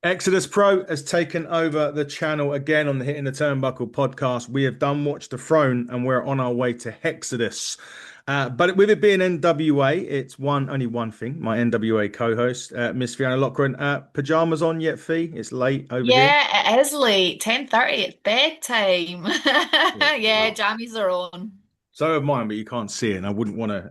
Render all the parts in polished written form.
Exodus Pro has taken over the channel again on the Hitting the Turnbuckle podcast. We have done Watch the Throne and we're on our way to Hexodus. But with it being NWA, it's only one thing. My NWA co-host, Miss Fiona Lochran. Pajamas on yet, Fee? It's late over here. Yeah, it is late. 10:30, it's bedtime. Yeah. Yeah, Wow. jammies are on. So have mine, but you can't see it, and I wouldn't want to.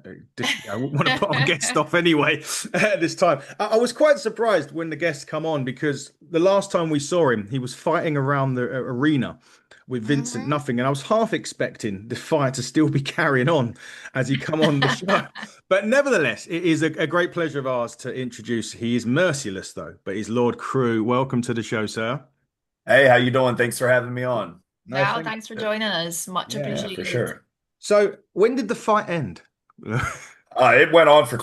I wouldn't want to put our guest off anyway at this time. I was quite surprised when the guests come on because the last time we saw him, he was fighting around the arena with Vincent Mhm. Nothing, and I was half expecting the fight to still be carrying on as he come on the show. But nevertheless, it is a great pleasure of ours to introduce. He is merciless though, but he's Lord Crewe. Welcome to the show, sir. Hey, how you doing? Thanks for having me on. No, No, thank thanks for you. joining us. Much Yeah, for appreciated. sure. So, when did the fight end? It went on for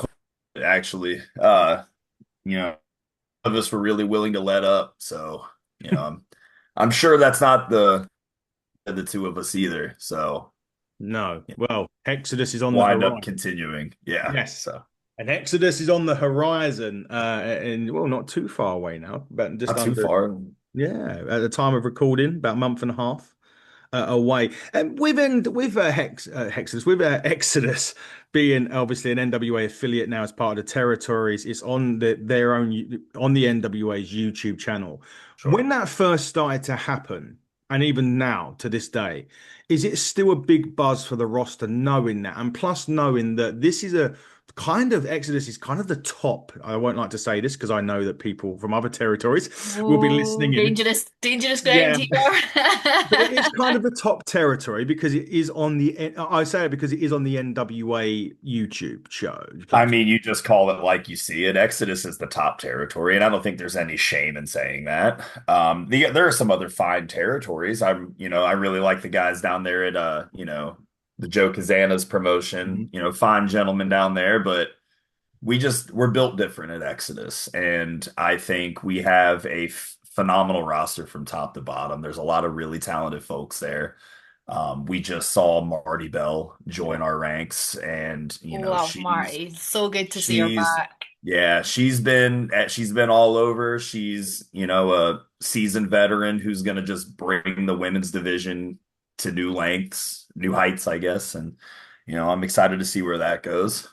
actually. You know, none of us were really willing to let up, so I'm sure that's not the two of us either. So No. yeah, Well, Hexodus is on the wind up horizon. continuing. Yeah. Yes. So And Hexodus is on the horizon, and well, not too far away now, but just not too under, far. yeah, at the time of recording, about a month and a half away. And with Hexodus, with Exodus being obviously an NWA affiliate now as part of the territories, it's on their own on the NWA's YouTube channel. When Sure. that first started to happen, and even now to this day, is it still a big buzz for the roster knowing that, and plus knowing that this is a kind of Exodus is kind of the top. I won't like to say this because I know that people from other territories will be Oh, listening in. dangerous ground Yeah, here. but it is kind of the top territory because it is on the. I say it because it is on the NWA YouTube show. I mean, you just call it like you see it. Exodus is the top territory, and I don't think there's any shame in saying that. There are some other fine territories. I really like the guys down there at the Joe Kazana's promotion. Mhm. Fine gentlemen down there, but we're built different at Exodus, and I think we have a phenomenal roster from top to bottom. There's a lot of really talented folks there. We just saw Marty Bell join our ranks, and Love Marty. So good to see her she's back. yeah, she's been all over. She's a seasoned veteran who's gonna just bring the women's division to new lengths, new heights, I guess. And I'm excited to see where that goes.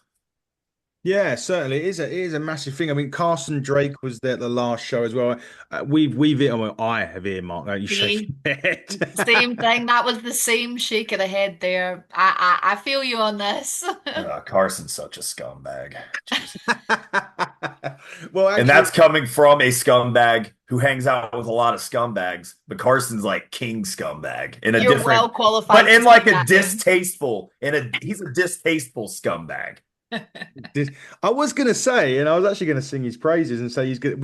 Yeah, certainly it is a massive thing. I mean, Carson Drake was there at the last show as well. Well, I have earmarked that. You See, shaking your head. same thing. That was the same shake of the head there. I feel you on this. Carson's such a scumbag. Jeez. Well, And actually, that's coming from a scumbag who hangs out with a lot of scumbags. But Carson's like king scumbag in a You're different, well but qualified to in like say a that, then. distasteful, he's a distasteful scumbag. I was going to say, and I was actually going to sing his praises and say he's good.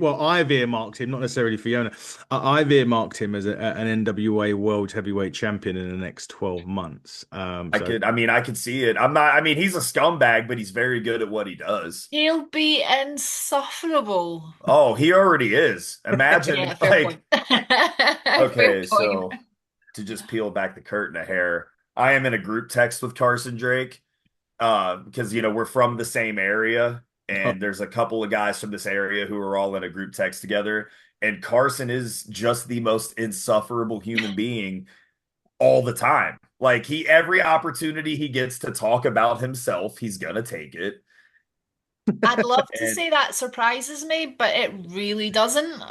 Well, I've earmarked him, not necessarily Fiona. I've earmarked him as an NWA World Heavyweight Champion in the next 12 months. So I could see it. I mean, he's a scumbag, but he's very good at what he does. He'll be insufferable. Oh, he already is. Imagine, Yeah, fair point. Fair okay, point. so to just peel back the curtain a hair, I am in a group text with Carson Drake. Because we're from the same area, and there's a couple of guys from this area who are all in a group text together. And Carson is just the most insufferable human being all the time. Like every opportunity he gets to talk about himself, he's gonna take it. I'd love to And say that surprises me, but it really doesn't.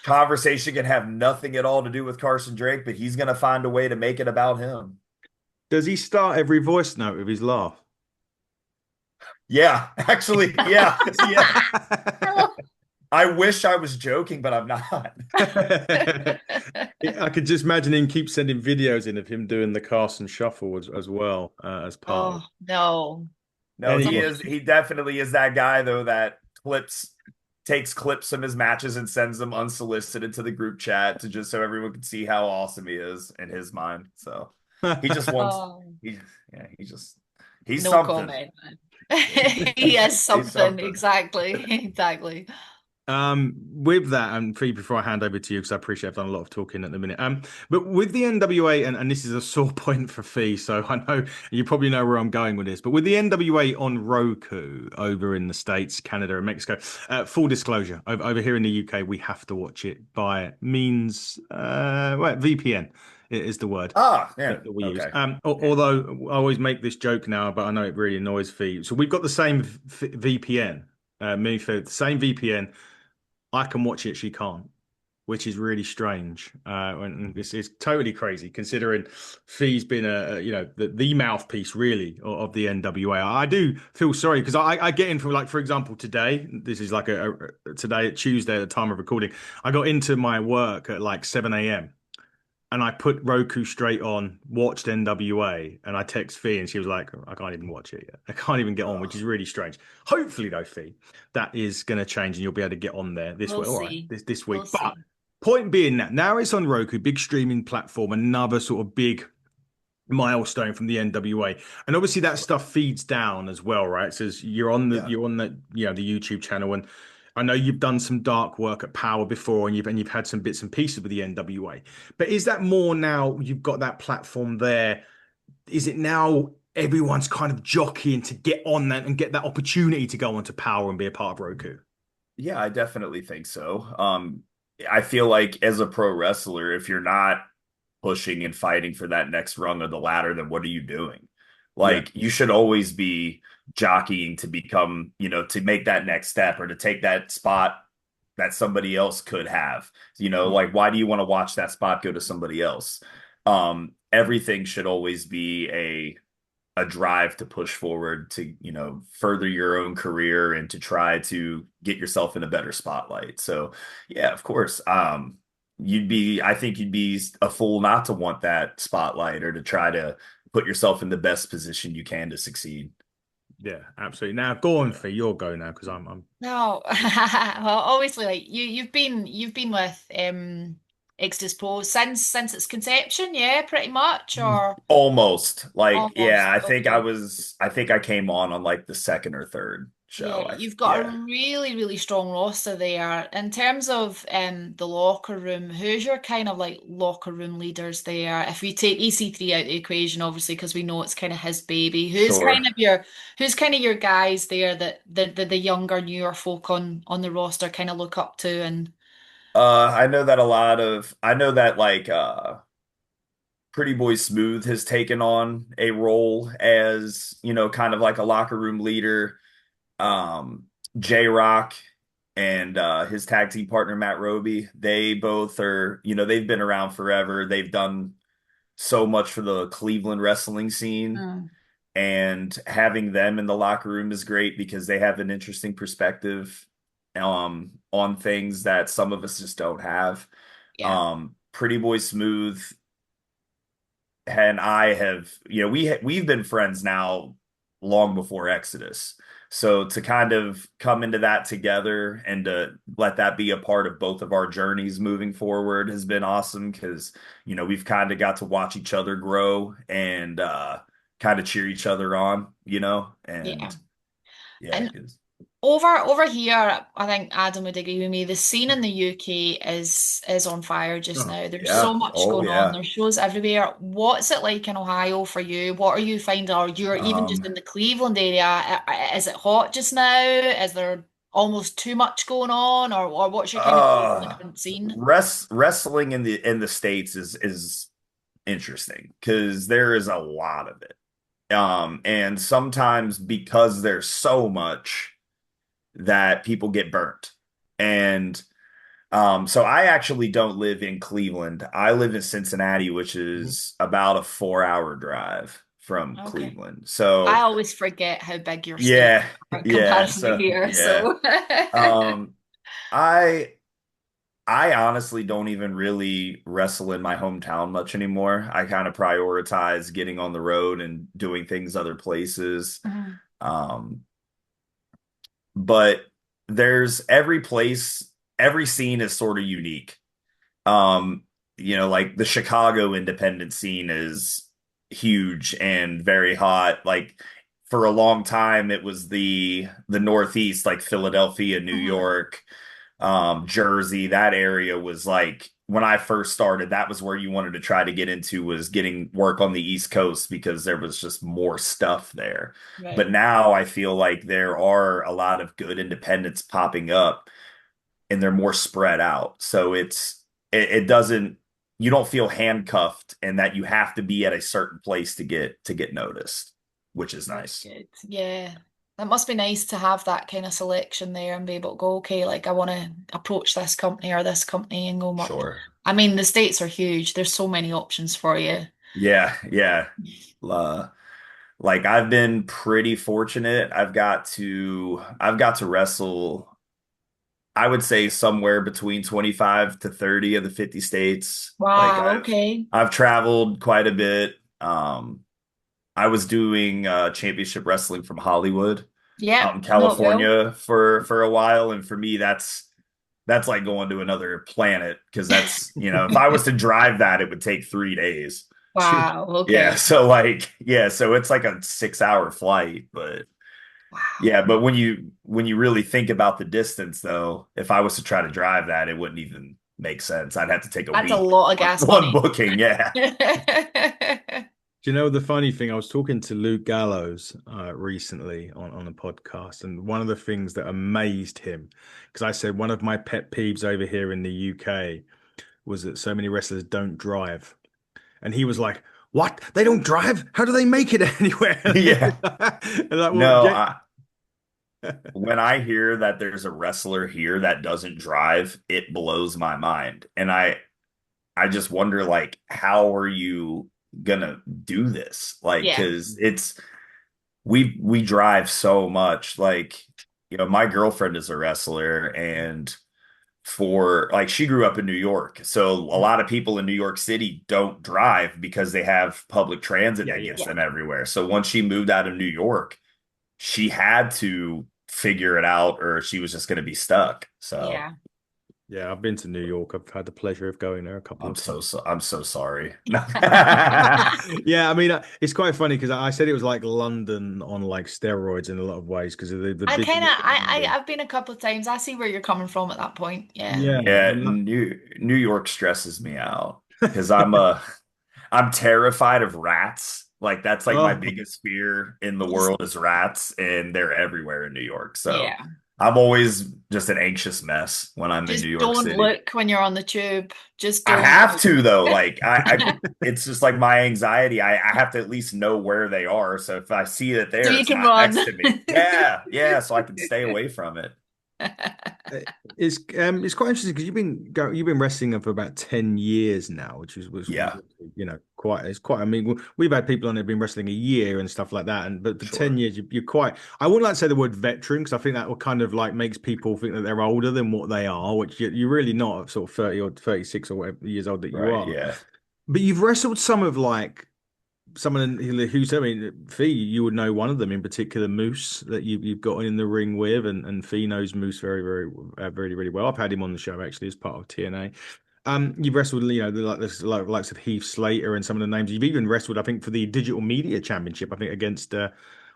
conversation can have nothing at all to do with Carson Drake, but he's gonna find a way to make it about him. does he start every voice note with his laugh? Yeah, actually, yeah, yeah. I wish I was joking, but I'm not. I could just imagine him keep sending videos in of him doing the Carson Shuffle as well as part of. Oh, no. No, he Anyway, is. He definitely is that guy though that takes clips from his matches and sends them unsolicited to the group chat to just so everyone can see how awesome he is in his mind. So he just wants Oh, he yeah he's no something. comment. He is He's something. something. Exactly. Exactly. With that, and Fee, before I hand over to you, because I appreciate I've done a lot of talking at the minute. But with the NWA, and this is a sore point for Fee, so I know you probably know where I'm going with this. But with the NWA on Roku over in the States, Canada, and Mexico, full disclosure, over here in the UK, we have to watch it by means, well, VPN is the word Ah, yeah. that we use. Okay. Although I always make this joke now, but I know it really annoys Fee. So we've got the same VPN. Me for the same VPN. I can watch it, she can't, which is really strange. And this is totally crazy considering Fee's been the mouthpiece really of the NWA. I do feel sorry because I get in from, like, for example, today. This is like today, Tuesday, at the time of recording. I got into my work at like 7 a.m. and I put Roku straight on, watched NWA, and I text Fee, and she was like, I can't even watch it yet. I can't even get on, which is really strange. Hopefully, though, Fee, that is going to change, and you'll be able to get on there this We'll week. All right, see. this We'll week. But see. point being that now it's on Roku, big streaming platform, another sort of big milestone from the NWA, and obviously that stuff feeds down as well, right? So Yeah. you're on the the YouTube channel, and I know you've done some dark work at Power before, and you've had some bits and pieces with the NWA. But is that more now you've got that platform there? Is it now everyone's kind of jockeying to get on that and get that opportunity to go onto Power and be a part of Roku? Yeah, I definitely think so. I feel like as a pro wrestler, if you're not pushing and fighting for that next rung of the ladder, then what are you doing? Yeah. Like, you should always be jockeying to become, to make that next step or to take that spot that somebody else could have. Mm. Like, why do you want to watch that spot go to somebody else? Everything should always be a drive to push forward to, further your own career and to try to get yourself in a better spotlight. So, yeah, of course. I think you'd be a fool not to want that spotlight or to try to put yourself in the best position you can to succeed. Yeah, absolutely. Now go on, Yeah. Fee, your go now because I'm No, well, obviously, like you've been with Exodus Pro since its conception, yeah, pretty much, or Almost. Like, yeah, almost. Okay. I think I came on like the second or third Yeah, show. you've got a Yeah. really, really strong roster there. In terms of the locker room, who's your kind of like locker room leaders there? If we take EC3 out of the equation, obviously, because we know it's kind of his baby. Sure. Who's kind of your guys there that the younger, newer folk on the roster kind of look up to and I know that like Pretty Boy Smooth has taken on a role as, kind of like a locker room leader. J Rock and his tag team partner Matt Roby, they both are, they've been around forever. They've done so much for the Cleveland wrestling scene, Mm, and having them in the locker room is great because they have an interesting perspective on things that some of us just don't have. yeah, Pretty Boy Smooth and I have, we've been friends now long before Exodus. So to kind of come into that together and to let that be a part of both of our journeys moving forward has been awesome because, we've kind of got to watch each other grow and kind of cheer each other on, yeah. and yeah, And over here, I think Adam would agree with me. The scene in the UK is on fire just oh, now. There's so yeah, much oh going on. yeah. There's shows everywhere. What's it like in Ohio for you? What are you finding? Or you're even just Um, in the Cleveland area? Is it hot just now? Is there almost too much going on? Or what's your kind of take on the uh, current scene? wrestling in the States is interesting because there is a lot of it. And sometimes because there's so much that people get burnt. And so I actually don't live in Cleveland. I live in Cincinnati, which mhm. is about a 4 hour drive from Okay. Cleveland. I So always forget how big your state yeah, are in yeah, comparison to so here. yeah. So Um, I I honestly don't even really wrestle in my hometown much anymore. I kind of prioritize getting on the road and doing things other places. Mhm. Um, but there's every place, every scene is sort of unique. Um, like the Chicago independent scene is huge and very hot. Like for a long time, it was the Northeast, like Philadelphia, New Mhm. York, Jersey, that area was like when I first started, that was where you wanted to try to get into was getting work on the East Coast because there was just more stuff there. But Right. now I feel like there are a lot of good independents popping up and they're more spread out. So it doesn't you don't feel handcuffed and that you have to be at a certain place to get noticed, which is That's nice. good. Yeah. That must be nice to have that kind of selection there and be able to go, okay, like I want to approach this company or this company and go more. Sure. I mean, the States are huge. There's so many options for you. Yeah, yeah. Uh, like I've been pretty fortunate. I've got to wrestle, I would say somewhere between 25 to 30 of the 50 states. Like Wow, okay. I've traveled quite a bit. I was doing championship wrestling from Hollywood out Yep, in no, it will. California for a while, and for me that's like going to another planet because that's, if I was to drive that, it would take 3 days. Wow, Yeah, okay. so like yeah, so it's like a 6 hour flight, but Wow. yeah, but when you really think about the distance though, if I was to try to drive that, it wouldn't even make sense. I'd have to take a That's a week lot of on gas one money. booking. Yeah. Do you know the funny thing? I was talking to Luke Gallows recently on a podcast, and one of the things that amazed him, because I said one of my pet peeves over here in the UK was that so many wrestlers don't drive, and he was like, "What? They don't drive? How do they make it anywhere?" Yeah. And like, well, No, when I hear that there's a wrestler here that doesn't drive, it blows my mind. And I just wonder like how are you gonna do this? Like Yeah, 'cause we drive so much. Like, my girlfriend is a wrestler and for like she grew up in New York. So a lot of people in New York City don't drive because they have public transit yeah, that yeah, gets yeah, them everywhere. So once she moved out of New York, she had to figure it out or she was just going to be stuck. So yeah. yeah. I've been to New York. I've had the pleasure of going there a couple of times. I'm so sorry. Yeah, I mean, it's quite funny because I said it was like London on like steroids in a lot of ways because of the I big. kind of, I've been a couple of times. I see where you're coming from at that point. Yeah. Yeah, Yeah, and New York stresses me out because I'm terrified of rats. Like that's like my oh, biggest fear in the Just, world is rats, and they're everywhere in New York. So yeah. I'm always just an anxious mess when I'm in New Just York don't City. look when you're on the tube. Just I don't have look. to though. Like it's just like my anxiety. I have to at least know where they are. So if I see that So there, you it's can not run. next to me. Yeah, yeah. So I can stay away from it. it's quite interesting because you've been wrestling for about 10 years now, which was Yeah, quite it's quite. I mean, we've had people on there been wrestling a year and stuff like that, and but for 10 sure. years you're quite. I wouldn't like to say the word veteran because I think that will kind of like makes people think that they're older than what they are, which you're really not, sort of 30 or 36 or whatever years old that you Right. are. Yeah. But you've wrestled some of like someone who's, I mean, Fee, you would know one of them in particular, Moose, that you've got in the ring with, and Fee knows Moose very, very, very, really well. I've had him on the show actually as part of TNA. You've wrestled, like this, like likes of Heath Slater and some of the names. You've even wrestled, I think, for the Digital Media Championship. I think against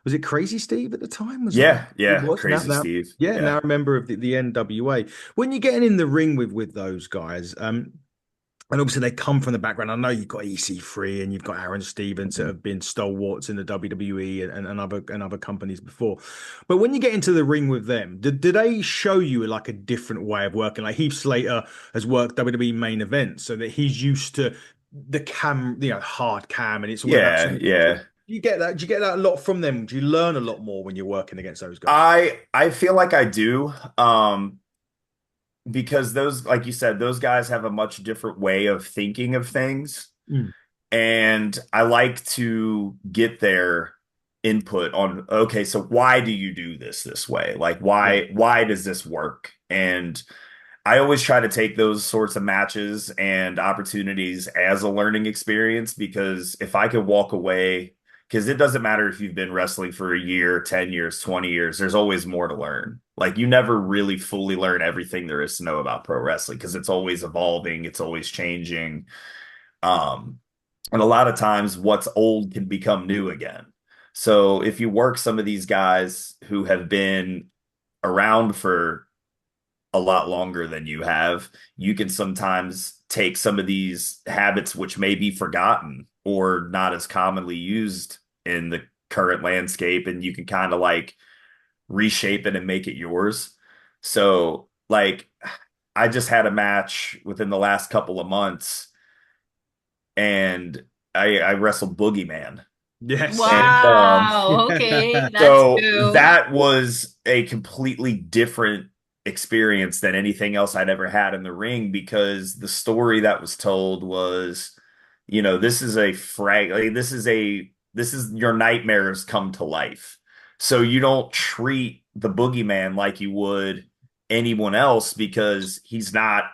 was it Crazy Steve at the time? Was it? Yeah. It Yeah. was Crazy now. Steve. Yeah, now Yeah. I remember of the NWA. When you're getting in the ring with those guys, and obviously they come from the background. I know you've got EC3 and you've got Aaron Stevens that have been stalwarts in the WWE and other companies before. But when you get into the ring with them, do they show you like a different way of working? Like Heath Slater has worked WWE main events, so that he's used to the cam, hard cam, and it's all about Yeah. sort of. Yeah. Do you get that? Do you get that a lot from them? Do you learn a lot more when you're working against those guys? I feel like I do. Because those, like you said, those guys have a much different way of thinking of things. Mm. And I like to get their input on, okay, so why do you do this way? Like Yeah. why does this work? And I always try to take those sorts of matches and opportunities as a learning experience because if I could walk away, because it doesn't matter if you've been wrestling for a year, 10 years, 20 years, there's always more to learn. Like you never really fully learn everything there is to know about pro wrestling because it's always evolving, it's always changing. Um, and a lot of times what's old can become new again. So if you work some of these guys who have been around for a lot longer than you have, you can sometimes take some of these habits which may be forgotten or not as commonly used in the current landscape, and you can kind of like reshape it and make it yours. So, like, I just had a match within the last couple of months, and I wrestled Boogeyman. Yes. And Wow. Okay, that's so cool. that was a completely different experience than anything else I'd ever had in the ring, because the story that was told was, this is a this is your nightmares come to life. So you don't treat the boogeyman like you would anyone else, because it's not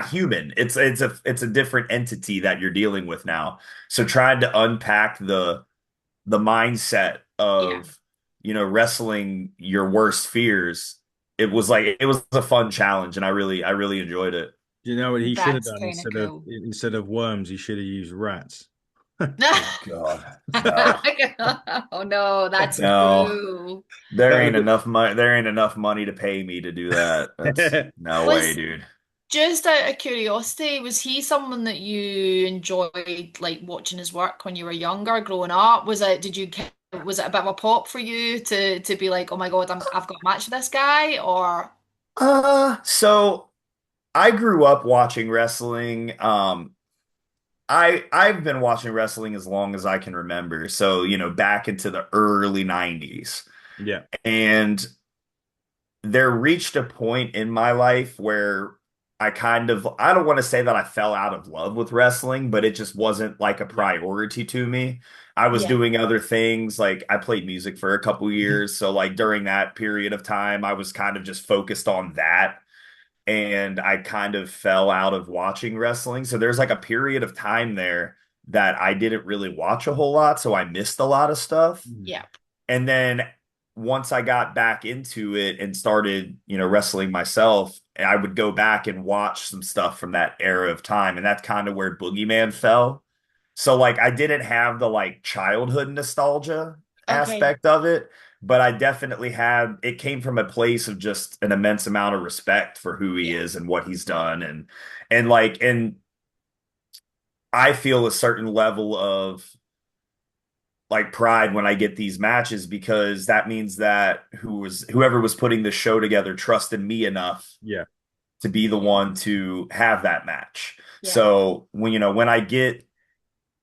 human. It's a different entity that you're dealing with now. So trying to unpack the mindset Yeah, of wrestling your worst fears, it was a fun challenge, and I really enjoyed it. You know what he should have that's done kind of instead of cool. worms? He should have used rats. Oh God, no, Oh no, that's no, cool. there That ain't would enough money. There ain't enough money to pay me to do that. That's no way, Was dude. just out of curiosity, was he someone that you enjoyed like watching his work when you were younger, growing up? Was it a bit of a pop for you to be like, oh my God, I've got a match with this guy, or So I grew up watching wrestling. I've been watching wrestling as long as I can remember. So, back into the early 90s. yeah. And there reached a point in my life where I don't want to say that I fell out of love with wrestling, but it just wasn't like a Yeah. priority to me. I was yeah, doing other things. Like I played music for a couple Mhm. years. So like during that period of time, I was kind of just focused on that. And I kind of fell out of watching wrestling. So there's like a period of time there that I didn't really watch a whole lot. So I missed a lot of stuff. Mhm. yeah, And then once I got back into it and started, wrestling myself, I would go back and watch some stuff from that era of time. And that's kind of where Boogeyman fell. So like I didn't have the like childhood nostalgia okay, aspect of it, but I definitely had it came from a place of just an immense amount of respect for who he yeah, is and what he's done, and I feel a certain level of like pride when I get these matches, because that means that whoever was putting the show together trusted me enough Yeah. to be the one to have that match. yeah, So when I get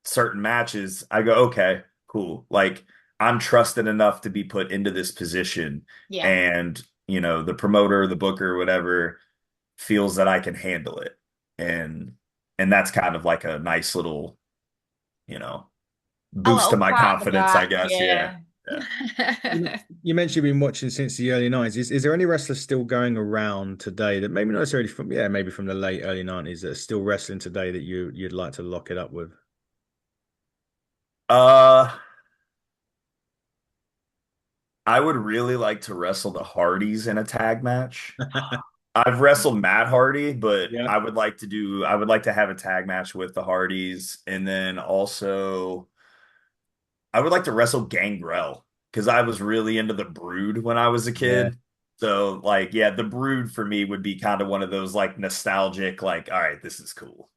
certain matches, I go, okay, cool. Like I'm trusted enough to be put into this position, yeah. and the promoter, the booker, whatever, feels that I can handle it. And that's kind of like a nice little, you know, A boost to little my pat on the confidence, I back, guess. Yeah. yeah. Yeah. You mentioned you've been watching since the early 90s. Is there any wrestlers still going around today that maybe not necessarily from, yeah, maybe from the late early 90s that are still wrestling today that you'd like to lock it up with? Uh, I would really like to wrestle the Hardys in a tag match. I've wrestled Matt Hardy, but Yeah. I would like to have a tag match with the Hardys. And then also I would like to wrestle Gangrel, because I was really into the Brood when I was a Yeah. kid. So like, yeah, the Brood for me would be kind of one of those like nostalgic, like, all right, this is cool.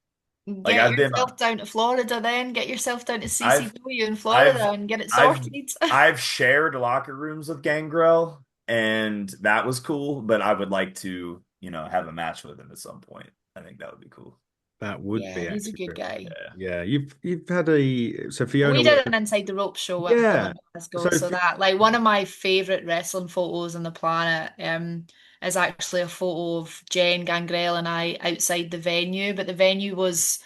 Like Get yourself down to Florida then. Get yourself down to I've, CCW in I've, Florida and get it I've, sorted. I've shared locker rooms with Gangrel, and that was cool, but I would like to, have a match with him at some point. I think that would be cool. That would Yeah, be he's a actually good pretty cool. guy. Yeah. Yeah, you've had a so Fiona We worked. did an inside the rope show with them Yeah. in So Glasgow, so that like one of my favorite wrestling photos on the planet is actually a photo of Jen Gangrel and I outside the venue, but the venue was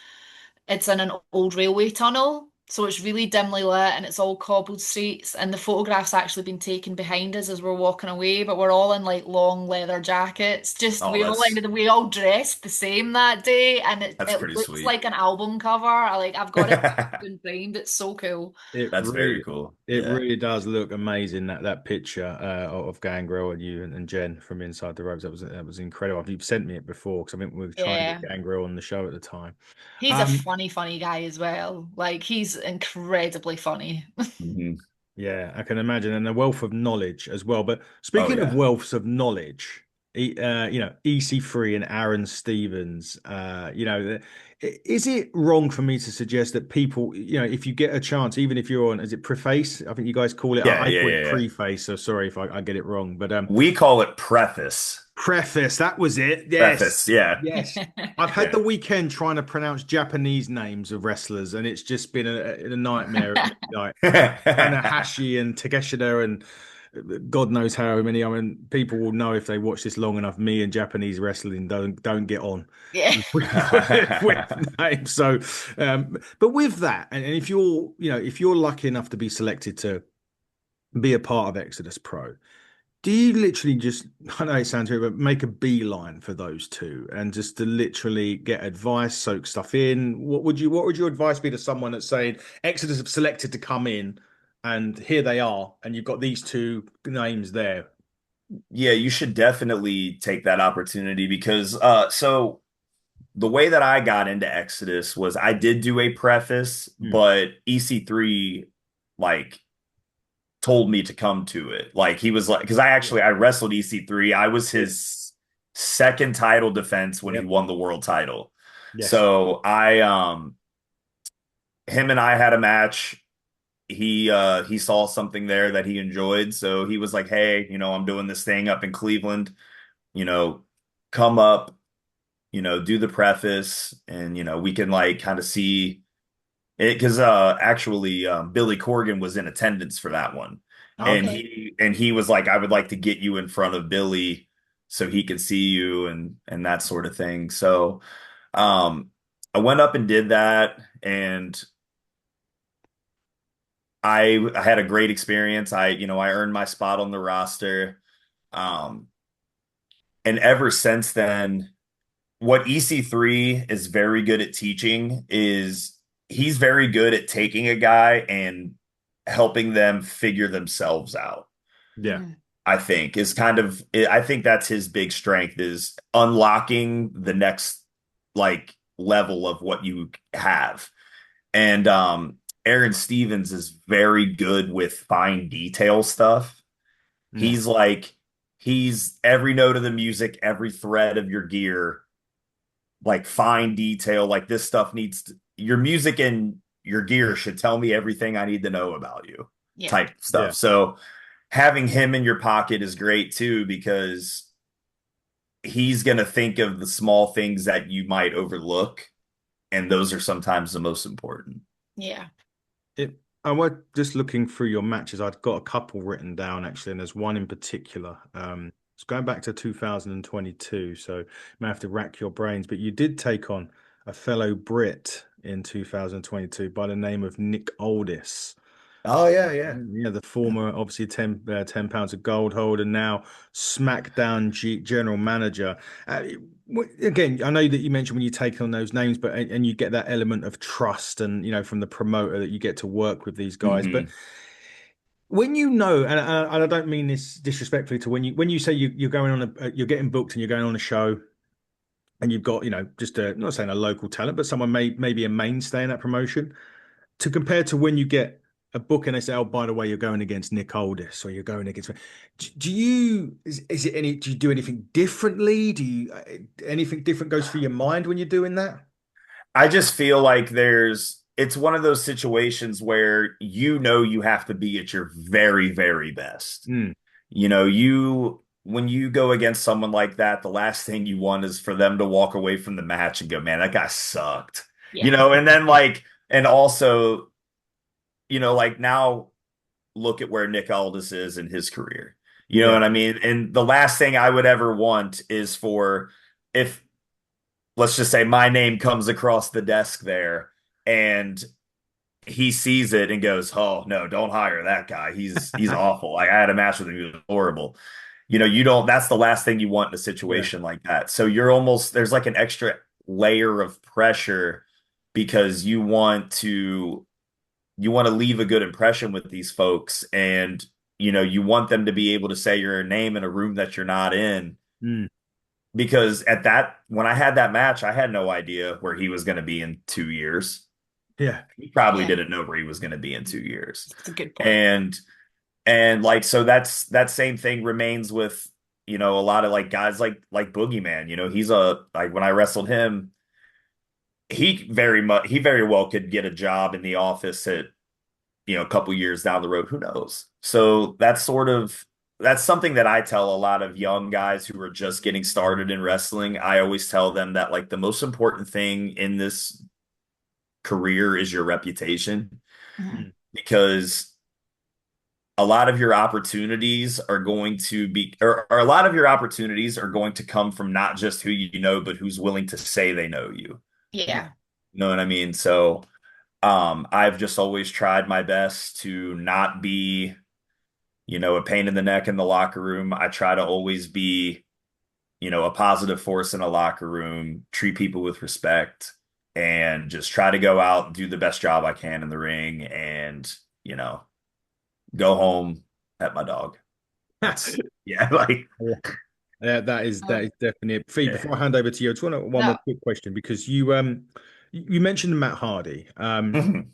it's in an old railway tunnel, so it's really dimly lit and it's all cobbled streets. And the photograph's actually been taken behind us as we're walking away, but we're all in like long leather jackets. Just Oh, we all dressed the same that day, and that's it pretty looks sweet. like an album cover. I've got it been framed. It's so cool. it That's very really cool. it Yeah. really does look amazing that picture of Gangrel and you and Jen from inside the ropes. That was incredible. You've sent me it before because I think we were trying to get Yeah. Gangrel on the show at the time. He's a Um, funny guy as well. Like he's incredibly funny. Mhm. yeah, I can imagine, and a wealth of knowledge as well. But Oh speaking of yeah. wealths of knowledge, EC3 and Aaron Stevens. Is it wrong for me to suggest that people, if you get a chance, even if you're on, is it preface? I think you guys call it. Yeah, I yeah, call yeah, it yeah. preface. So sorry if I get it wrong, but We call it preface. preface. That was it. Preface, Yes, yeah. yes. I've had Yeah. the weekend trying to pronounce Japanese names of wrestlers, and it's just been a nightmare. Like Tanahashi and Takeshita and God knows how many. I mean, people will know if they watch this long enough. Me and Japanese wrestling don't get on Yeah. with names. So, but with that, and if you're lucky enough to be selected to be a part of Exodus Pro, do you literally just, I know it sounds weird, but make a beeline for those two and just to literally get advice, soak stuff in? What would your advice be to someone that's saying Exodus have selected to come in and here they are, and you've got these two names there? Yeah, you should definitely take that opportunity because so the way that I got into Exodus was I did do a preface, Hmm. but EC3 like told me to come to it. Like he was like, because I wrestled EC3. I was Yeah. his second title defense when he Yep. won the world title. Yes. So him and I had a match. He saw something there that he enjoyed. So he was like, hey, I'm doing this thing up in Cleveland, you know, come up, do the preface and we can like kind of see it because actually Billy Corgan was in attendance for that one. And Okay. Okay. he was like, I would like to get you in front of Billy so he can see you and that sort of thing. So I went up and did that and I had a great experience. I earned my spot on the roster. Um, and ever since then, what EC3 is very good at teaching is he's very good at taking a guy and helping them figure themselves out. Yeah. Mhm. I think is kind of I think that's his big strength is unlocking the next like level of what you have. And Aaron Stevens is very good with fine detail stuff. Mm. He's like he's every note of the music, every thread of your gear, like fine detail, like this stuff your music and your gear should tell me everything I need to know about you Yeah. type Yeah. stuff. So having him in your pocket is great too because he's going to think of the small things that you might overlook and those are sometimes the most important. Yeah. I was just looking through your matches. I'd got a couple written down actually, and there's one in particular. It's going back to 2022, so you may have to rack your brains. But you did take on a fellow Brit in 2022 by the name of Nick Aldis. Oh yeah, yeah. Yeah, the former, obviously 10 pounds of gold holder, now SmackDown general manager. Again, I know that you mentioned when you take on those names, but and you get that element of trust, and from the promoter that you get to work with these guys. But Hmm. when and I don't mean this disrespectfully to when you say you're going on you're getting booked and you're going on a show and you've got just not saying a local talent, but someone maybe a mainstay in that promotion to compare to when you get a book and they say, "Oh, by the way, you're going against Nick Aldis or you're going against." Is it any? Do you do anything differently? Do you anything different goes through your mind when you're doing that? I just feel like it's one of those situations where you have to be at your very, very best. Mm, When you go against someone like that, the last thing you want is for them to walk away from the match and go, man, that guy sucked. Yeah. And then like, and also, like now look at where Nick Aldis is in his career. You know yeah, what I mean? And the last thing I would ever want is for if let's just say my name comes across the desk there and he sees it and goes, "Oh no, don't hire that guy. He's awful. Like I had a match with him, he was horrible." You don't that's the last thing you want in a yeah, situation like that. So there's like an extra layer of pressure because you want to leave a good impression with these folks and you want them to be able to say your name in a room that you're not in mm, because when I had that match, I had no idea where he was going to be in 2 years. yeah, He probably Yeah. didn't know where he was going to be in 2 years. That's a good point. And like so that same thing remains with a lot of like guys like Boogeyman, he's a like when I wrestled him, he very well could get a job in the office at, a couple years down the road, who knows? So that's something that I tell a lot of young guys who are just getting started in wrestling. I always tell them that like the most important thing in this career is your reputation, Mhm. because a lot of your opportunities are going to be, or a lot of your opportunities are going to come from not just who you know, but who's willing to say they know you. Yeah. You know what I mean? So, I've just always tried my best to not be, a pain in the neck in the locker room. I try to always be, a positive force in a locker room, treat people with respect, and just try to go out and do the best job I can in the ring and, you know, go home, pet my dog. That's yeah, like Yeah, that Um, is definitely it. Fee, yeah. before I hand over to you, I just want one more no. quick question because you mentioned Matt Hardy. Mhm.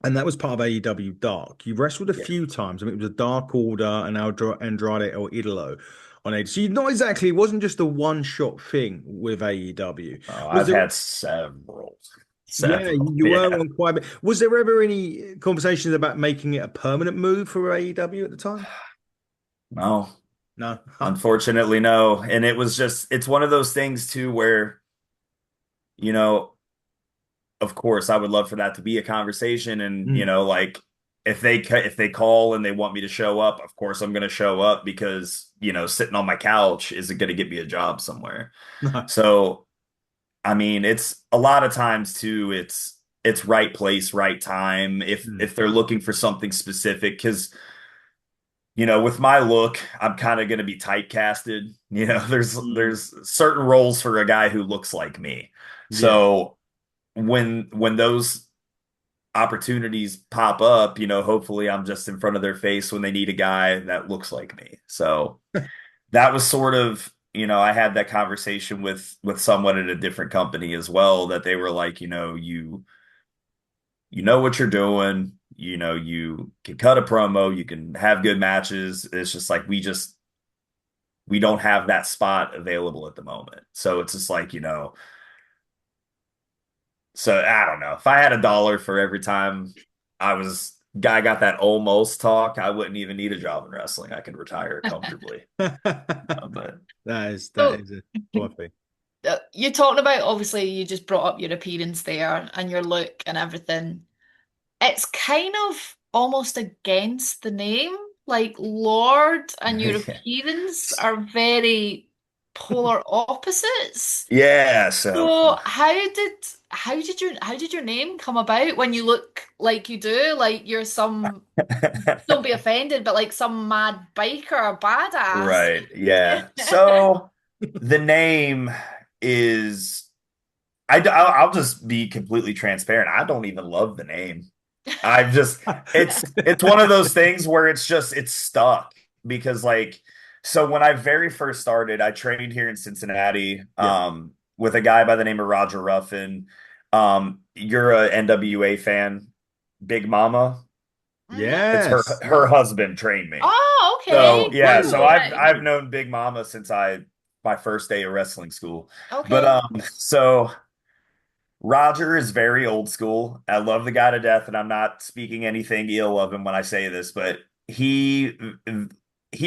And that was part of AEW Dark. You wrestled a Yeah. few times. I mean, it was a Dark Order and Andrade El Idolo on AEW. So you not exactly, it wasn't just a one-shot thing with AEW. Oh, Was I've there, had several, yeah, several. you were Yeah. on quite a bit. Was there ever any conversations about making it a permanent move for AEW at the time? No, No. unfortunately, no. And it's one of those things too where, you know, of course, I would love for that to be a conversation. And, Mm. like if they call and they want me to show up, of course I'm going to show up because, sitting on my couch isn't going to get me a job somewhere. No. So, I mean, it's a lot of times too, it's right place, right time. Mm. If they're looking for something specific, because with my look, I'm kind of going to be typecasted. Mm. There's certain roles for a guy who looks like me. Yeah. So when those opportunities pop up, hopefully I'm just in front of their face when they need a guy that looks like me. So that was sort of, I had that conversation with someone at a different company as well, that they were like, you know what you're doing, you can cut a promo, you can have good matches. It's just like we don't have that spot available at the moment. So it's just like, so I don't know. If I had $1 for every time guy got that almost talk, I wouldn't even need a job in wrestling. I could retire comfortably. But That So is a poor thing. you talked about, obviously you just brought up your appearance there and your look and everything. It's kind of almost against the name. Like Lord and your yeah. appearance are very polar opposites. Yeah, so So how did your name come about when you look like you do? Like you're some, don't be offended, but like some mad biker or badass. right. Yeah. So the name is I'll just be completely transparent. I don't even love the name. I've just it's one of those things where it's stuck because like so when I very first started, I trained here in Cincinnati Yeah. with a guy by the name of Roger Ruffin. You're a NWA fan, Big Mama. Hmm. It's Yes. her husband trained me. Oh, So okay, yeah, so cool, right. I've known Big Mama since my first day of wrestling school. But Okay. so Roger is very old school. I love the guy to death, and I'm not speaking anything ill of him when I say this, but he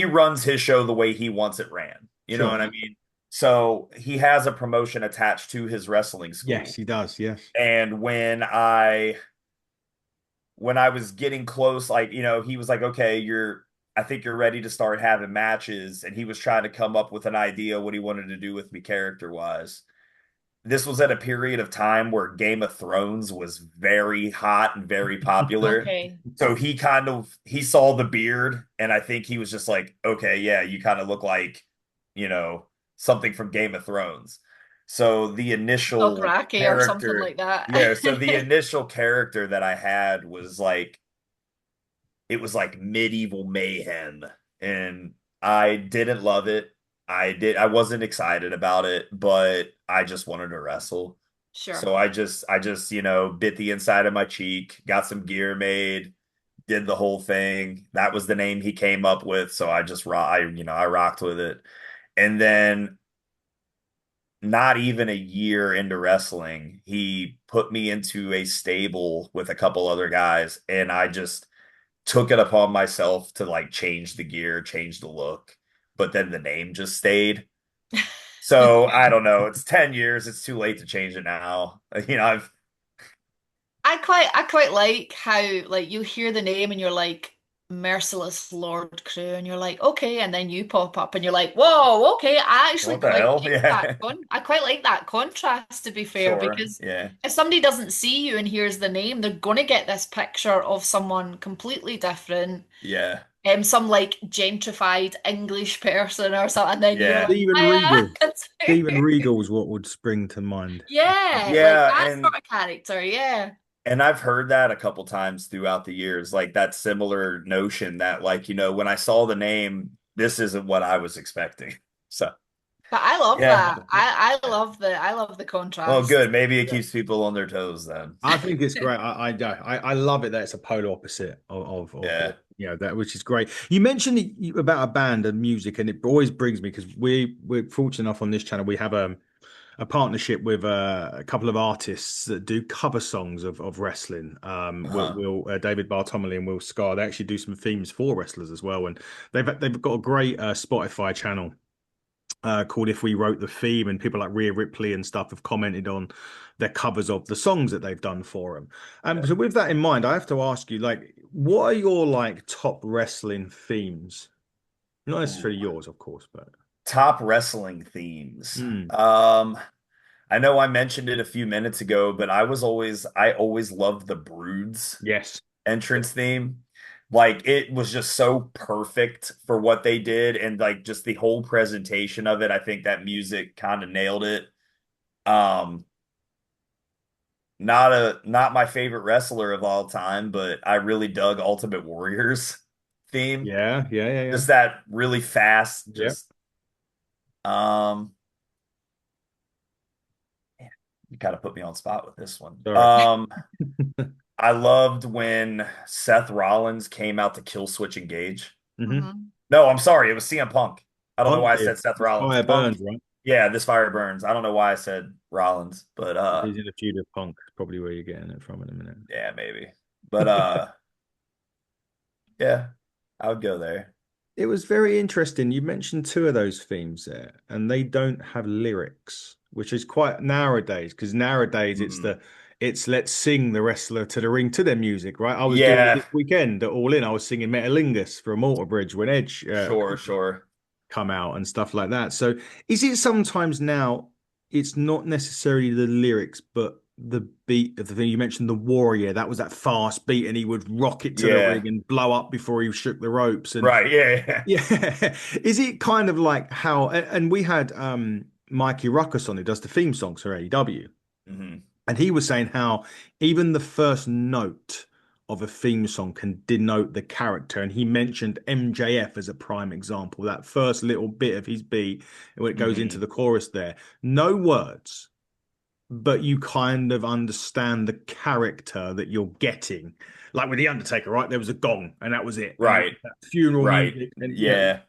runs his show the way he wants it ran. You know Sure. what I mean? So he has a promotion attached to his wrestling Yes, school. he does. Yes. And when I was getting close, like, he was like, okay, I think you're ready to start having matches. And he was trying to come up with an idea what he wanted to do with me character wise. This was at a period of time where Game of Thrones was very hot and very popular. Okay. So he saw the beard and I think he was just like, okay, yeah, you kind of look like, you know, something from Game of Thrones. So the initial Dothraki or something character, like that. yeah, so the initial character that I had was like it was like medieval mayhem and I didn't love it. I wasn't excited about it, but I just wanted to wrestle. Sure. So I just bit the inside of my cheek, got some gear made, did the whole thing. That was the name he came up with, so I rocked with it. And then not even a year into wrestling, he put me into a stable with a couple other guys, and I just took it upon myself to like change the gear, change the look, but then the name just stayed. So I don't know. It's 10 years. It's too late to change it now. I've I quite like how like you hear the name and you're like Merciless Lord Crewe and you're like okay and then you pop up and you're like whoa okay I actually what the quite hell? like that Yeah. I quite like that contrast to be fair Sure. because Yeah. if somebody doesn't see you and hears the name they're gonna get this picture of someone completely different Yeah. some like gentrified English person or something and then you're Yeah. like Steven hiya Regal. Steven Regal is what would spring to mind. yeah like Yeah, that sort of character yeah. and I've heard that a couple times throughout the years, like that similar notion that like, when I saw the name, this isn't what I was expecting. So, But I love yeah. that. I love the Well, contrast. good. Maybe it keeps people on their toes then. I think it's great. I love it that it's a polar opposite of Yeah. that, which is great. You mentioned about a band and music, and it always brings me because we're fortunate enough on this channel we have a partnership with a couple of artists that do cover songs of wrestling. Uh-huh. David Bartomoli and Will Scar. They actually do some themes for wrestlers as well, and they've got a great Spotify channel called If We Wrote the Theme, and people like Rhea Ripley and stuff have commented on their covers of the songs that they've done for them. So with that in mind, I have to ask you, like, what are your like top wrestling themes? Not Ooh. necessarily yours, of course, but Top wrestling themes. Mm, I know I mentioned it a few minutes ago, but I always loved the Broods yes. entrance theme. Like it was just so perfect for what they did and like just the whole presentation of it. I think that music kind of nailed it. Um, not my favorite wrestler of all time, but I really dug Ultimate Warrior's theme. Yeah, yeah, yeah, yeah. Just that really fast, Yeah. just um you kind of put me on spot with this one. Sorry. I loved when Seth Rollins came out to Kill Switch Engage. hmm Mhm. No, I'm sorry, it was CM Punk. I don't know Punk why I did. said Seth Rollins. Fire Punk, burns, right? yeah, this fire burns. I don't know why I said Rollins, but He's in a feud with Punk. Probably where you're getting it from in a minute. yeah, maybe. But yeah, I would go there. It was very interesting. You mentioned two of those themes there, and they don't have lyrics, which is quite nowadays, because nowadays Mhm. it's let's sing the wrestler to the ring to their music, right? I was doing it Yeah, this weekend at All In. I was singing Metalingus from Alter Bridge when Edge sure, sure. come out and stuff like that. So is it sometimes now it's not necessarily the lyrics, but the beat of the thing you mentioned, the warrior, that was that fast beat, and he would rock it to the ring Yeah, and blow up before he shook the ropes. And right. Yeah, yeah. yeah. Is it kind of like how and we had Mikey Ruckus on who does the theme songs for AEW, hmm and he was saying how even the first note of a theme song can denote the character. And he mentioned MJF as a prime example, that first little bit of his beat when it goes into hmm the chorus there. No words, but you kind of understand the character that you're getting. Like with The Undertaker, right? There was a gong and that was it. And it Right, was that funeral right. music. And Yeah.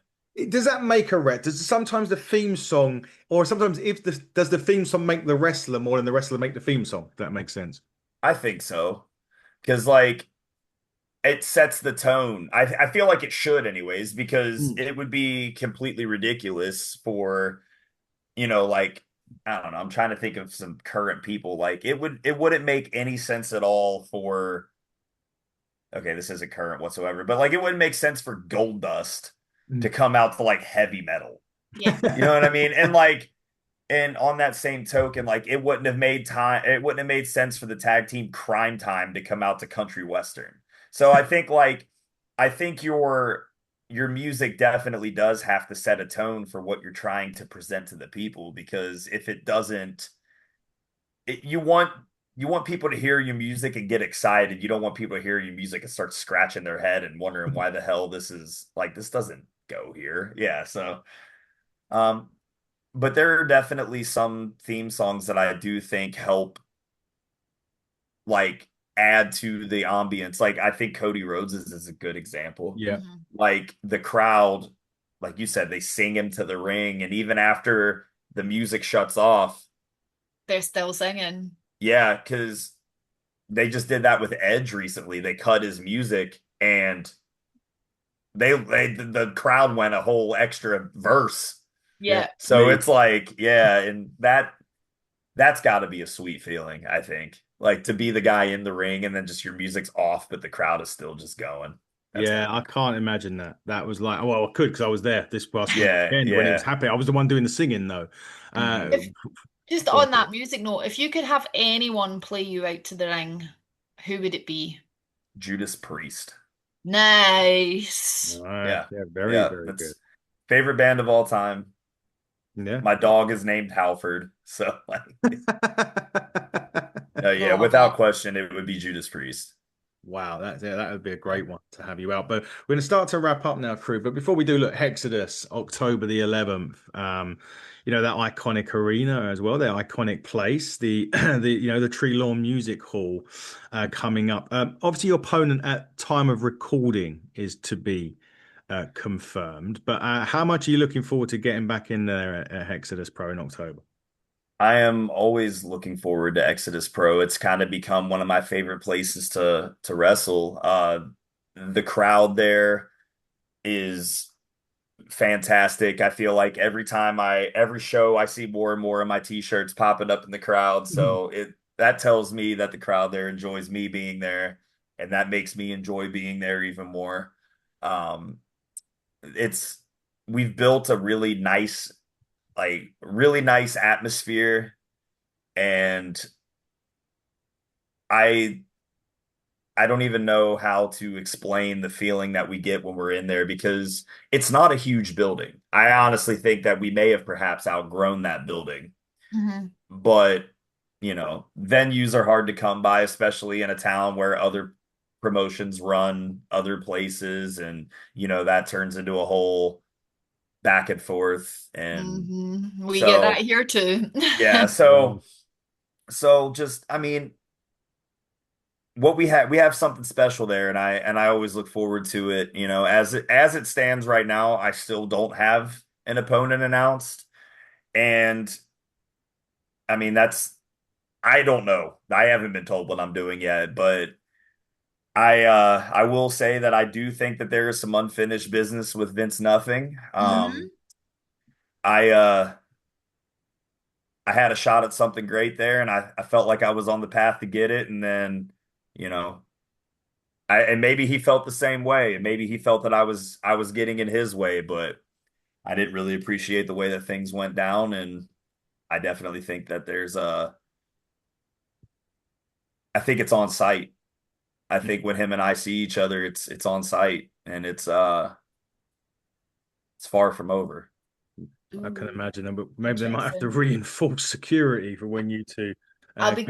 does that make a wreck? Does sometimes the theme song, or sometimes does the theme song make the wrestler more than the wrestler make the theme song? If that makes sense. I think so. Because like it sets the tone. I feel like it should anyways, because Mm. it would be completely ridiculous for, like I don't know, I'm trying to think of some current people. Like it wouldn't make any sense at all for okay, this isn't current whatsoever, but like it wouldn't make sense for Gold Dust to Mm. come out to like heavy metal. Yeah. You know what I mean? And on that same token, like it wouldn't have made sense for the tag team Crime Time to come out to country western. So I think your music definitely does have to set a tone for what you're trying to present to the people, because if it doesn't, you want people to hear your music and get excited. You don't want people to hear your music and start scratching their head and wondering why the hell this doesn't go here. Yeah, so um but there are definitely some theme songs that I do think help like add to the ambience. Like I think Cody Rhodes is a good example. Yeah. Mhm. Like the crowd, like you said, they sing him to the ring, and even after the music shuts off, They're still singing. yeah, because they just did that with Edge recently. They cut his music, and the crowd went a whole extra verse. Yeah. Yeah. So Me. it's like, yeah, and that's got to be a sweet feeling, I think. Like to be the guy in the ring and then just your music's off, but the crowd is still just going. That's got Yeah, to I be can't imagine that. That was like, well, I could because I was there this past yeah, weekend when it was yeah. happening. I was the one doing the singing though. Uh, Hmm. If just go on, on Chris. that music note, if you could have anyone play you out to the ring, who would it be? Judas Priest. Nice. Right. Yeah. Yeah, very, Yeah. very good. That's favorite band of all time. Yeah. My dog is named Halford. So like yeah, Love it. without question, it would be Judas Priest. Wow, that would be a great one to have you out. But we're going to start to wrap up now, crew. But before we do, look, Hexodus, October the 11th. That iconic arena as well, the iconic place, the the Tree Lawn Music Hall coming up. Obviously, your opponent at time of recording is to be confirmed. But how much are you looking forward to getting back in there at Hexodus Pro in October? I am always looking forward to Exodus Pro. It's kind of become one of my favorite places to wrestle. The crowd there is fantastic. I feel like every show I see more and more of my t-shirts popping up in the crowd. So it that tells me that the crowd there enjoys me being there, and that makes me enjoy being there even more. Um, it's we've built a really nice atmosphere, and I I don't even know how to explain the feeling that we get when we're in there because it's not a huge building. I honestly think that we may have perhaps outgrown that building, Mhm. but venues are hard to come by, especially in a town where other promotions run other places, and that turns into a whole back and forth. And We get that so, here too. yeah, Wow. so just, I mean, what we have something special there, and I always look forward to it. As it stands right now, I still don't have an opponent announced, and I mean I don't know. I haven't been told what I'm doing yet, but I will say that I do think that there is some unfinished business with Vince Nothing. Mhm. I had a shot at something great there, and I felt like I was on the path to get it, and then you know and maybe he felt the same way, and maybe he felt that I was getting in his way, but I didn't really appreciate the way that things went down, and I definitely think that I think it's on site. I think when him and I see each other, it's on site, and it's far from over. I can Ooh, imagine them, but maybe they might have to interesting. reinforce security for when you two. I'll Uh, be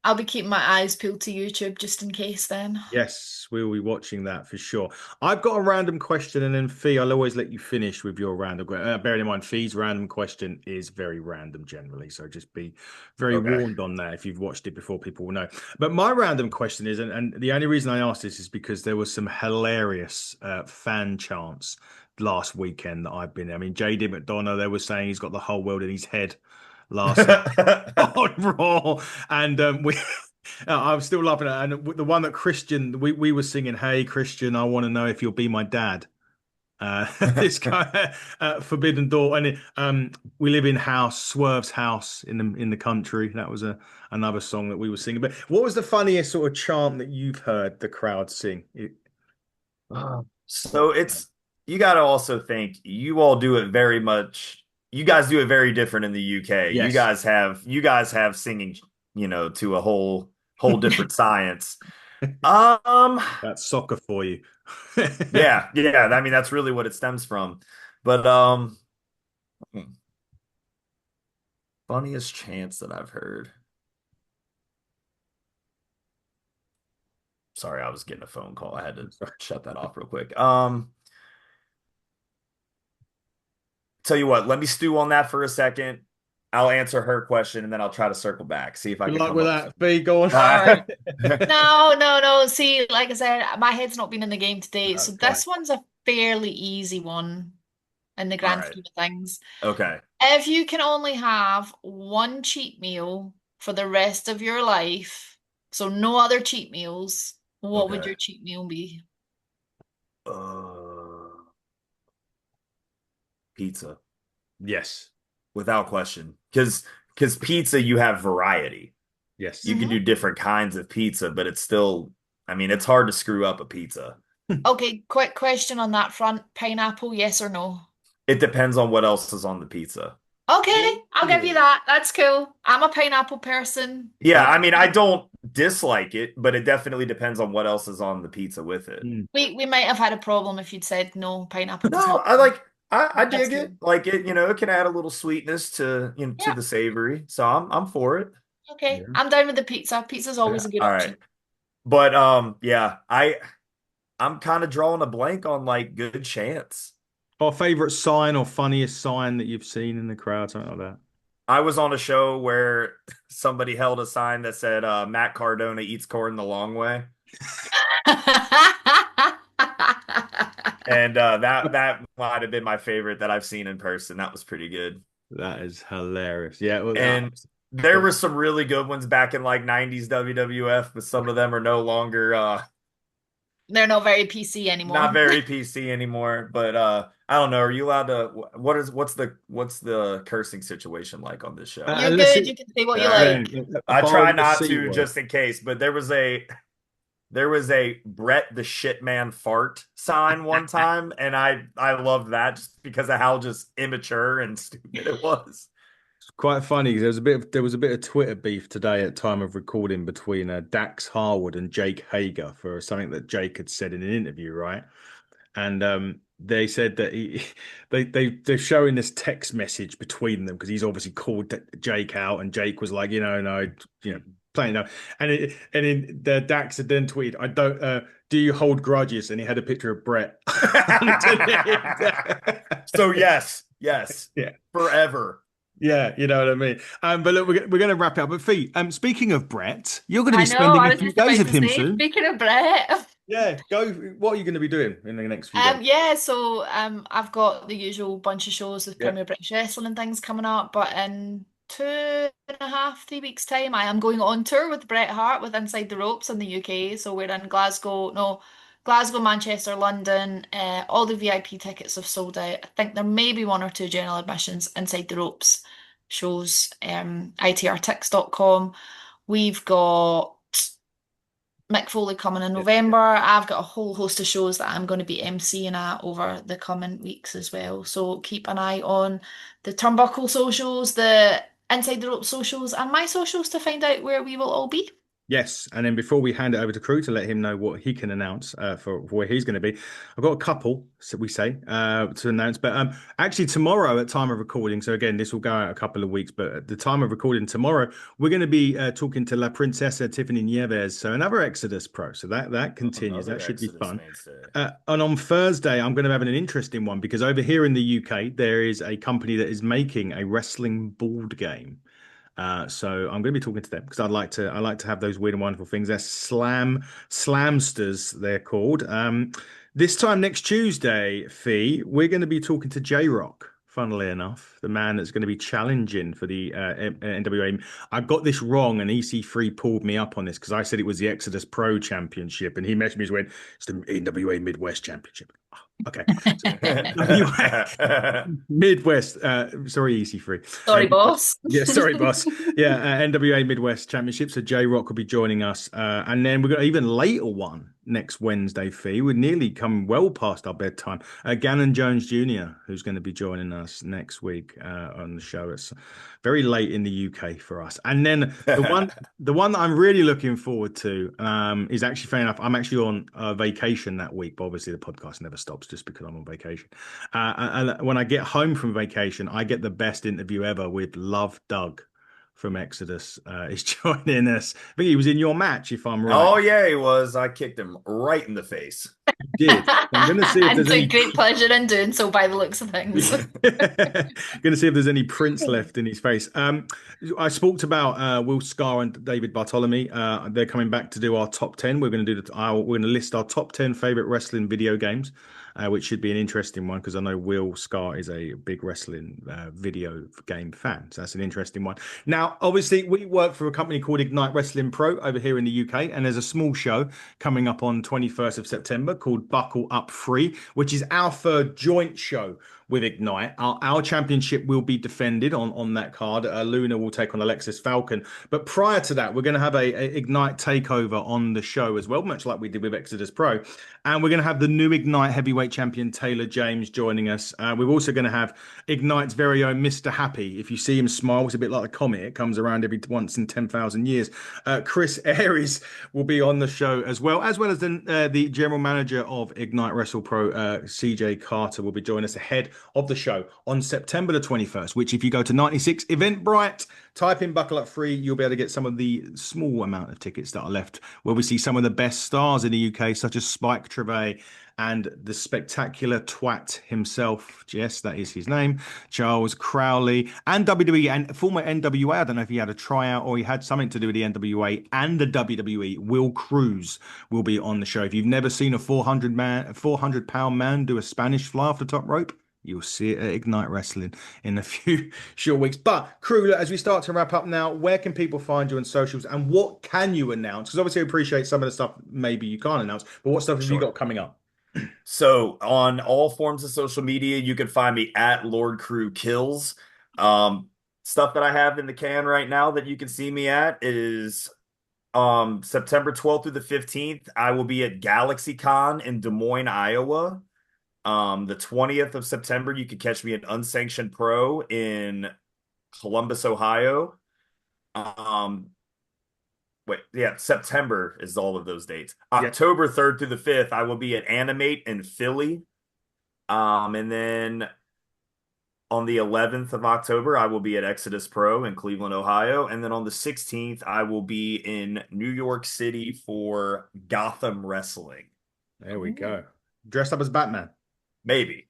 I'll be keeping my eyes peeled to YouTube just in case then. yes, we will be watching that for sure. I've got a random question, and then Fee, I'll always let you finish with your random. Bearing in mind, Fee's random question is very random generally, so just be very Okay. warned on that. If you've watched it before, people will know. But my random question is, and the only reason I asked this is because there was some hilarious fan chants last weekend that I've been. I mean, JD McDonough, they were saying he's got the whole world in his head last night on Raw, and we. I'm still laughing at it. And the one that Christian, we were singing, "Hey Christian, I want to know if you'll be my dad." This guy, Forbidden Door, and we live in house, Swerve's house in the country. That was another song that we were singing. But what was the funniest sort of chant that you've heard the crowd sing? So you got to also think you all do it very much. You guys do it very different in the UK. You Yes, guys have singing, to a whole different science. Um, that's soccer for you. yeah, yeah. I mean, that's really what it stems from. But funniest chants that I've heard. Sorry, I was getting a phone call. I had to shut that off real quick. Tell you what, let me stew on that for a second. I'll answer her question and then I'll try to circle back, see if I Good can luck come with up that. B, go on. with All right. some. No. See, like I said, my head's not been in the game today, so Fine. this one's a fairly easy one in the All grand right. scheme of things. Okay. If you can only have one cheat meal for the rest of your life, so no other cheat meals, what would Okay. your cheat meal be? Uh, Pizza, Yes. without question. Because pizza, you have variety. Yes. You can Hmm. do different kinds of pizza, but it's still, I mean, it's hard to screw up a pizza. Okay, quick question on that front. Pineapple, yes or no? It depends on what else is on the pizza. Okay, I'll give you Ooh. that. That's cool. I'm a pineapple person. Yeah, Right. I mean, I don't dislike it, but it definitely depends on what else is on the pizza with it. Mm. We might have had a problem if you'd said no, pineapple does No, not. I That's dig it. cool. Like it, it can add a little sweetness to, to Yeah, the savory. So I'm for it. okay. Yeah. I'm down with the pizza. Pizza's always a good All right. option. But yeah, I'm kind of drawing a blank on like good chance. Our favorite sign or funniest sign that you've seen in the crowd, something like that. I was on a show where somebody held a sign that said Matt Cardona eats corn the long way. And that might have been my favorite that I've seen in person. That was pretty good. That is hilarious. Yeah. Well, And there were some really good ones back in like 90s WWF, but some of them are no longer They're not very PC not anymore. very PC anymore. But I don't know. Are you allowed to what's the cursing situation like on this show? You're unless good. it, You can say All what you right. like. I bar try with the not C to word. just in case, but there was a Brett the shit man fart sign one time, and I loved that just because of how just immature and stupid it was. It's quite funny. There was a bit of Twitter beef today at time of recording between Dax Harwood and Jake Hager for something that Jake had said in an interview, right? And they said that they're showing this text message between them because he's obviously called Jake out, and Jake was like, no, playing no, and the Dax had then tweeted, I don't. Do you hold grudges? And he had a picture of Brett. So yes, Yeah. forever. Yeah, you know what I mean. But look, we're going to wrap it up. But Fee, speaking of Brett, you're going to I be know. spending I a was few just days about with to him say, soon. speaking of Brett. Yeah, go. What are you going to be doing in the next few days? Yeah, so I've got the usual bunch of shows with Yeah. Premier British Wrestling and things coming up, but in 2.5, 3 weeks' time, I am going on tour with Bret Hart with Inside the Ropes in the UK. So we're in Glasgow, Manchester, London. All the VIP tickets have sold out. I think there may be one or two general admissions Inside the Ropes shows. itrtix.com. We've got Mick Foley coming in Yeah. November. I've got a whole host of shows that I'm going to be emceeing at over the coming weeks as well. So keep an eye on the Turnbuckle socials, the Inside the Rope socials, and my socials to find out where we will all be. Yes, and then before we hand it over to Crewe to let him know what he can announce for where he's going to be, I've got a couple, so we say, to announce. But actually, tomorrow at time of recording, so again, this will go out a couple of weeks, but at the time of recording tomorrow, we're going to be talking to La Princesa Tiffany Nieves, so another Exodus pro. So that continues. Another That should be Exodus fun. mainstay. And on Thursday, I'm going to have an interesting one because over here in the UK, there is a company that is making a wrestling board game. So I'm going to be talking to them because I like to have those weird and wonderful things. They're Slamsters, they're called. This time next Tuesday, Fee, we're going to be talking to J-Rock. Funnily enough, the man that's going to be challenging for the NWA. I got this wrong, and EC3 pulled me up on this because I said it was the Exodus Pro Championship, and he messaged me and went, "It's the NWA Midwest Championship." Oh, okay, so Midwest. Sorry, EC3. Sorry, boss. Yeah, sorry, boss. Yeah, NWA Midwest Championship. So J Rock will be joining us, and then we've got an even later one next Wednesday. Fee, we're nearly come well past our bedtime. Gannon Jones Jr., who's going to be joining us next week on the show. It's very late in the UK for us. And then the one that I'm really looking forward to is actually fair enough. I'm actually on vacation that week, but obviously the podcast never stops just because I'm on vacation. And when I get home from vacation, I get the best interview ever with Love Doug from Exodus. Is joining us. I think he was in your match, if I'm right. Oh yeah, he was. I kicked him right in the face. did. I'm going to see if And there's took any. great pleasure in doing so by the looks of things. Going to see if there's any prints left in his face. I spoke about Will Scar and David Bartholomew. They're coming back to do our top 10. We're going to we're going to list our top 10 favorite wrestling video games, which should be an interesting one because I know Will Scar is a big wrestling video game fan. So that's an interesting one. Now, obviously, we work for a company called Ignite Wrestling Pro over here in the UK, and there's a small show coming up on 21st of September called Buckle Up Free, which is our third joint show with Ignite. Our championship will be defended on that card. Luna will take on Alexis Falcon. But prior to that, we're going to have a Ignite takeover on the show as well, much like we did with Hexodus Pro. And we're going to have the new Ignite heavyweight champion, Taylor James, joining us. We're also going to have Ignite's very own Mr. Happy. If you see him smile, it's a bit like a comet. It comes around every once in 10,000 years. Chris Aries will be on the show as well as the general manager of Ignite Wrestle Pro, CJ Carter, will be joining us ahead of the show on September the 21st, which if you go to 96 Eventbrite, type in Buckle Up Free, you'll be able to get some of the small amount of tickets that are left, where we see some of the best stars in the UK, such as Spike Trevay and the spectacular twat himself. Yes, that is his name, Charles Crowley, and WWE and former NWA. I don't know if he had a tryout or he had something to do with the NWA and the WWE. Will Cruz will be on the show. If you've never seen a 400-pound man do a Spanish fly off the top rope, you'll see it at Ignite Wrestling in a few short weeks. But, Crewe, as we start to wrap up now, where can people find you on socials and what can you announce? Because obviously I appreciate some of the stuff maybe you can't announce, but what stuff have you got coming up? So on all forms of social media, you can find me at Lord Crew Kills. Stuff that I have in the can right now that you can see me at is September 12th through the 15th. I will be at GalaxyCon in Des Moines, Iowa. The 20th of September, you can catch me at Unsanctioned Pro in Columbus, Ohio. September is all of those dates. October 3rd through the 5th, I will be at Animate in Philly. And then on the 11th of October, I will be at Hexodus Pro in Cleveland, Ohio. And then on the 16th, I will be in New York City for Gotham Wrestling. There we go. Dressed up as Batman. Maybe.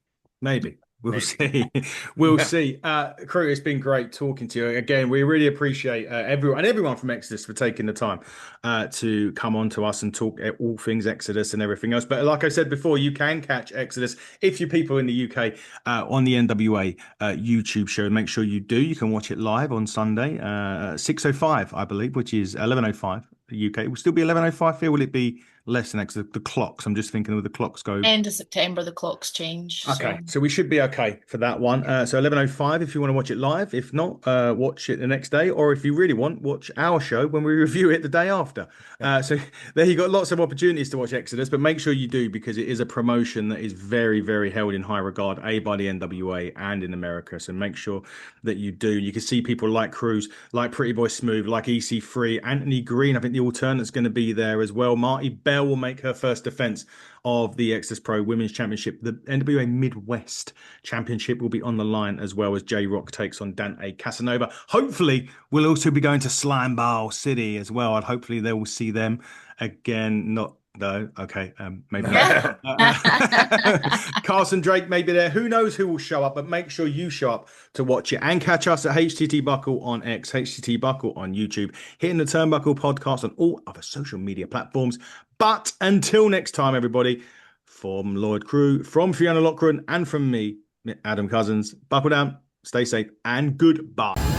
We'll see. We'll see. Crewe, it's been great talking to you. Again, we really appreciate everyone from Exodus for taking the time to come on to us and talk all things Exodus and everything else. But like I said before, you can catch Exodus if you people in the UK on the NWA YouTube show. Make sure you do. You can watch it live on Sunday, 6:05, I believe, which is 11:05 UK. It will still be 11:05 here. Will it be less than the clocks? I'm just thinking of the clocks go. End of September, the clocks change. Okay, so we should be okay for that one. So 11:05 if you want to watch it live. If not, watch it the next day. Or if you really want, watch our show when we review it the day after. So there you got lots of opportunities to watch Exodus, but make sure you do because it is a promotion that is very, very held in high regard, by the NWA and in America. So make sure that you do. You can see people like Cruz, like Pretty Boy Smooth, like EC3, Anthony Green. I think the alternate's going to be there as well. Marty Bell will make her first defense of the Exodus Pro Women's Championship. The NWA Midwest Championship will be on the line as well as J-Rock takes on Dante Casanova. Hopefully, we'll also be going to Slime Ball City as well, and hopefully they will see them again. No, okay, maybe not. Carson Drake may be there. Who knows who will show up, but make sure you show up to watch it and catch us at HTT Buckle on X, HTT Buckle on YouTube, hitting the Turnbuckle podcast on all other social media platforms. But until next time, everybody, from Lloyd Crewe, from Fiona Lochran, and from me, Adam Cousins, buckle down, stay safe, and goodbye.